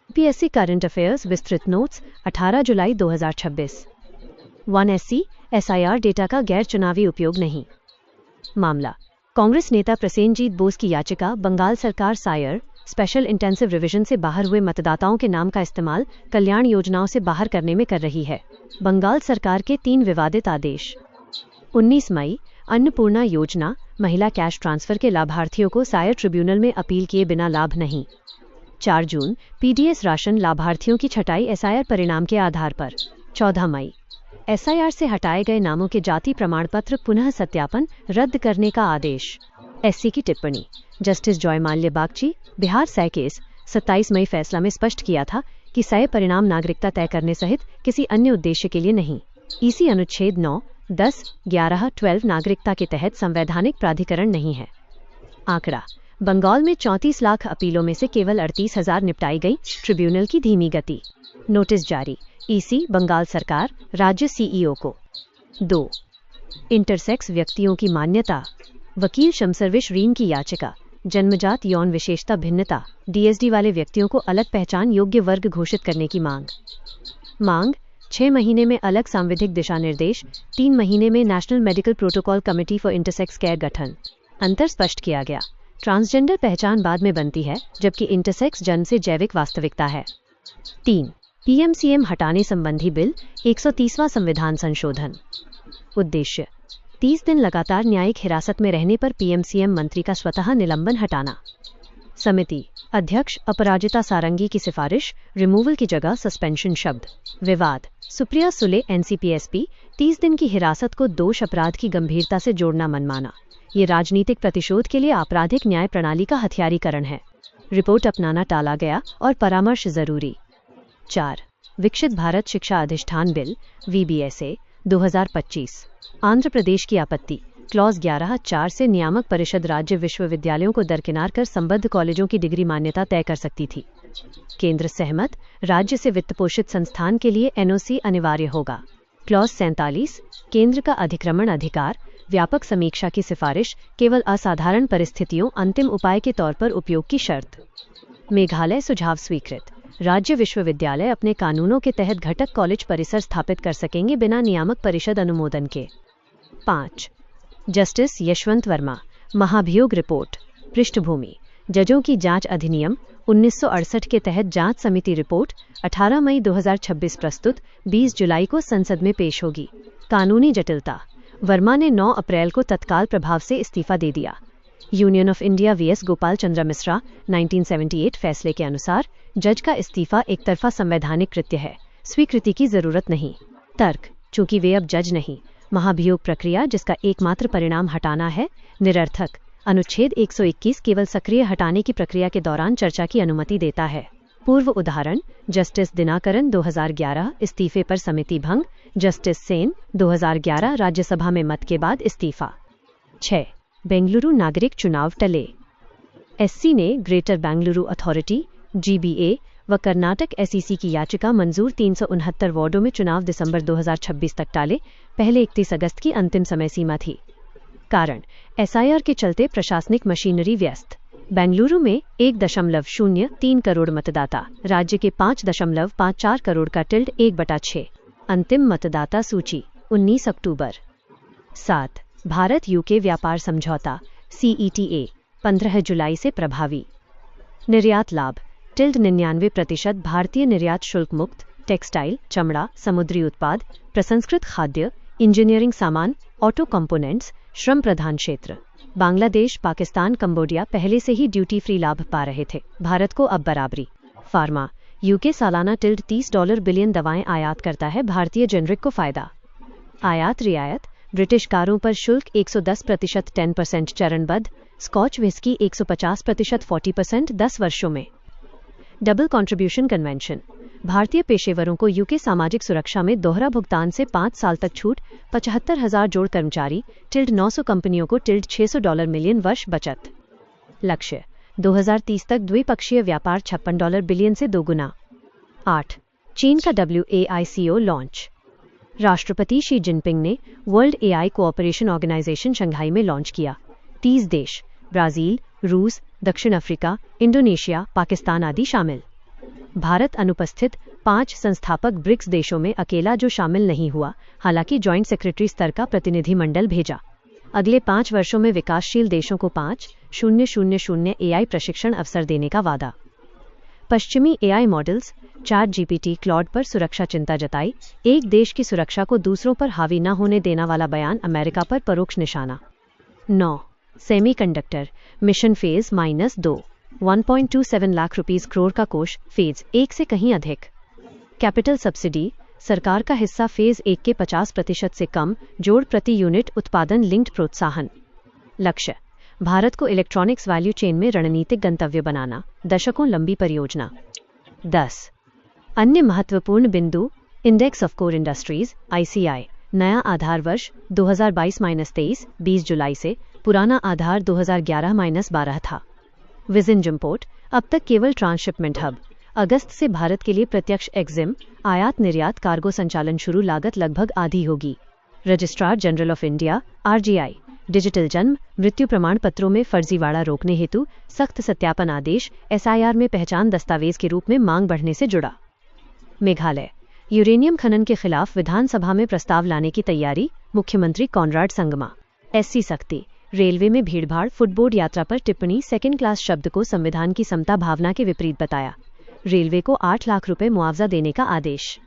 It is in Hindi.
यूपीएससी करंट अफेयर्स विस्तृत नोट्स 18 जुलाई 2026। 1 SC SIR डेटा का गैर चुनावी उपयोग नहीं। मामला, कांग्रेस नेता प्रसेनजीत बोस की याचिका, बंगाल सरकार सायर स्पेशल इंटेंसिव रिवीजन से बाहर हुए मतदाताओं के नाम का इस्तेमाल कल्याण योजनाओं से बाहर करने में कर रही है। बंगाल सरकार के 3 विवादित आदेश। 19 मई अन्नपूर्णा योजना महिला कैश ट्रांसफर के लाभार्थियों को सायर ट्रिब्यूनल में अपील किए बिना लाभ नहीं। 4 जून पीडीएस राशन लाभार्थियों की छटाई एसआईआर परिणाम के आधार पर। 14 मई एसआईआर से हटाए गए नामों के जाति प्रमाण पत्र पुनः सत्यापन रद्द करने का आदेश। एससी की टिप्पणी, जस्टिस जॉयमाल्य बागची बिहार सय केस 27 मई फैसला में स्पष्ट किया था कि सय परिणाम नागरिकता तय करने सहित किसी अन्य उद्देश्य के लिए नहीं। इसी अनुच्छेद 9, 10, 11, 12 नागरिकता के तहत संवैधानिक प्राधिकरण नहीं है। आंकड़ा, बंगाल में 34 लाख अपीलों में से केवल 38,000 निपटाई गई, ट्रिब्यूनल की धीमी गति। नोटिस जारी, ईसी बंगाल सरकार राज्य सीईओ को। 2 इंटरसेक्स व्यक्तियों की मान्यता, वकील शमसरविश रीन की याचिका, जन्मजात यौन विशेषता भिन्नता डीएसडी वाले व्यक्तियों को अलग पहचान योग्य वर्ग घोषित करने की मांग 6 महीने में अलग सांविधिक दिशा निर्देश, 3 महीने में national medical protocol committee for intersex care गठन। अंतर स्पष्ट किया गया, ट्रांसजेंडर पहचान बाद में बनती है जबकि इंटरसेक्स जन्म से जैविक वास्तविकता है। 3 पीएमसीएम हटाने संबंधी बिल 130वां संविधान संशोधन। उद्देश्य, 30 दिन लगातार न्यायिक हिरासत में रहने पर पीएमसीएम मंत्री का स्वतः निलंबन हटाना। समिति अध्यक्ष अपराजिता सारंगी की सिफारिश, रिमूवल की जगह सस्पेंशन शब्द। विवाद, सुप्रिया सुले एनसीपीएसपी 30 दिन की हिरासत को दोष अपराध की गंभीरता से जोड़ना मनमाना। ये राजनीतिक प्रतिशोध के लिए आपराधिक न्याय प्रणाली का हथियारीकरण है। रिपोर्ट अपनाना टाला गया और परामर्श जरूरी। 4 विकसित भारत शिक्षा अधिष्ठान बिल वीबीएसए 2025। आंध्र प्रदेश की आपत्ति, क्लॉज 11(4) से नियामक परिषद राज्य विश्वविद्यालयों को दरकिनार कर संबद्ध कॉलेजों की डिग्री मान्यता तय कर सकती थी। केंद्र सहमत, राज्य से वित्त पोषित संस्थान के लिए एनओसी अनिवार्य होगा। क्लॉज 47 केंद्र का अधिक्रमण अधिकार, व्यापक समीक्षा की सिफारिश, केवल असाधारण परिस्थितियों अंतिम उपाय के तौर पर उपयोग की शर्त। मेघालय सुझाव स्वीकृत, राज्य विश्वविद्यालय अपने कानूनों के तहत घटक कॉलेज परिसर स्थापित कर सकेंगे बिना नियामक परिषद अनुमोदन के। 5 जस्टिस यशवंत वर्मा महाभियोग रिपोर्ट। पृष्ठभूमि, जजों की जांच अधिनियम 1968 के तहत जांच समिति रिपोर्ट 18 मई 2026 प्रस्तुत, 20 जुलाई को संसद में पेश होगी। कानूनी जटिलता, वर्मा ने 9 अप्रैल को तत्काल प्रभाव से इस्तीफा दे दिया। Union of India VS Gopal Chandra Mishra 1978 फैसले के अनुसार जज का इस्तीफा एक तरफा संवैधानिक कृत्य है, स्वीकृति की जरूरत नहीं। तर्क, चूंकि वे अब जज नहीं, महाभियोग प्रक्रिया जिसका एकमात्र परिणाम हटाना है, निरर्थक। अनुच्छेद 121 केवल सक्रिय हटाने की प्रक्रिया के दौरान चर्चा की अनुमति देता है। पूर्व उदाहरण, जस्टिस दिनाकरन 2011 इस्तीफे पर समिति भंग, जस्टिस सेन 2011 राज्यसभा में मत के बाद इस्तीफा। 6 बेंगलुरु नागरिक चुनाव टले। एससी ने ग्रेटर बेंगलुरु अथॉरिटी जीबीए व कर्नाटक एसईसी की याचिका मंजूर। 369 वार्डों में चुनाव दिसंबर 2026 तक टाले, पहले 31 अगस्त की अंतिम समय सीमा थी। कारण, एसआईआर के चलते प्रशासनिक मशीनरी व्यस्त। बेंगलुरु में 1.03 करोड़ मतदाता, राज्य के 5.54 करोड़ का टिल्ड 1/6। अंतिम मतदाता सूची 19 अक्टूबर। 7 भारत यूके व्यापार समझौता CETA 15 जुलाई से प्रभावी। निर्यात लाभ, टिल्ड 99% भारतीय निर्यात शुल्क मुक्त, टेक्सटाइल, चमड़ा, समुद्री उत्पाद, प्रसंस्कृत खाद्य, इंजीनियरिंग सामान, ऑटो कंपोनेंट्स, श्रम प्रधान क्षेत्र। बांग्लादेश, पाकिस्तान, कंबोडिया पहले से ही ड्यूटी फ्री लाभ पा रहे थे, भारत को अब बराबरी। फार्मा, यूके सालाना टिल्ड $30 बिलियन दवाएं आयात करता है, भारतीय जेनरिक को फायदा। आयात रियायत, ब्रिटिश कारों पर शुल्क 110% 10% चरणबद्ध, स्कॉच विस्की 150% 40% 10 वर्षों में। डबल कंट्रीब्यूशन कन्वेंशन, भारतीय पेशेवरों को यूके सामाजिक सुरक्षा में दोहरा भुगतान से 5 साल तक छूट, 75,000 जोड़ कर्मचारी, टिल्ड 900 कंपनियों को टिल्ड $600 मिलियन वर्ष बचत। लक्ष्य, 2030 तक द्विपक्षीय व्यापार $56 बिलियन से दोगुना। 8 चीन का WAICO लॉन्च। राष्ट्रपति शी जिनपिंग ने world AI cooperation organisation Shanghai में लॉन्च किया। 30 देश, ब्राजील, रूस, दक्षिण अफ्रीका, इंडोनेशिया, पाकिस्तान आदि शामिल। भारत अनुपस्थित 5 संस्थापक ब्रिक्स देशों में अकेला जो शामिल नहीं हुआ, हालांकि ज्वाइंट सेक्रेटरी स्तर का प्रतिनिधिमंडल भेजा। अगले 5 वर्षों में विकासशील देशों को 5,000 AI प्रशिक्षण अवसर देने का वादा। पश्चिमी AI मॉडल्स ChatGPT क्लॉड पर सुरक्षा चिंता जताई, एक देश की सुरक्षा को दूसरों पर हावी न होने देना वाला बयान अमेरिका पर परोक्ष निशाना। 9. Semiconductor mission phase -2 1.27 lakh rupees crore का कोष, फेज 1 से कहीं अधिक। कैपिटल सब्सिडी सरकार का हिस्सा फेज 1 के 50% से कम, जोड़ प्रति यूनिट उत्पादन लिंक्ड प्रोत्साहन। लक्ष्य भारत को इलेक्ट्रॉनिक्स वैल्यू चेन में रणनीतिक गंतव्य बनाना, दशकों लंबी परियोजना। 10. अन्य महत्वपूर्ण बिंदु, index of core industries ICI नया आधार वर्ष 2022-23 20 जुलाई से, पुराना आधार 2011-12 था। विजन जिम्पोर्ट अब तक केवल ट्रांसशिपमेंट हब, अगस्त से भारत के लिए प्रत्यक्ष एग्जिम आयात निर्यात कार्गो संचालन शुरू, लागत लगभग आधी होगी। Registrar general of India RGI digital जन्म मृत्यु प्रमाण पत्रों में फर्जीवाड़ा रोकने हेतु सख्त सत्यापन आदेश, SIR में पहचान दस्तावेज के रूप में मांग बढ़ने से जुड़ा। मेघालय यूरेनियम खनन के खिलाफ विधानसभा में प्रस्ताव लाने की तैयारी, मुख्यमंत्री कॉनराड संगमा। SC सख्ती रेलवे में भीड़भाड़, फुटबोर्ड यात्रा पर टिप्पणी, सेकेंड क्लास शब्द को संविधान की समता भावना के विपरीत बताया। रेलवे को 8 लाख रुपए मुआवजा देने का आदेश।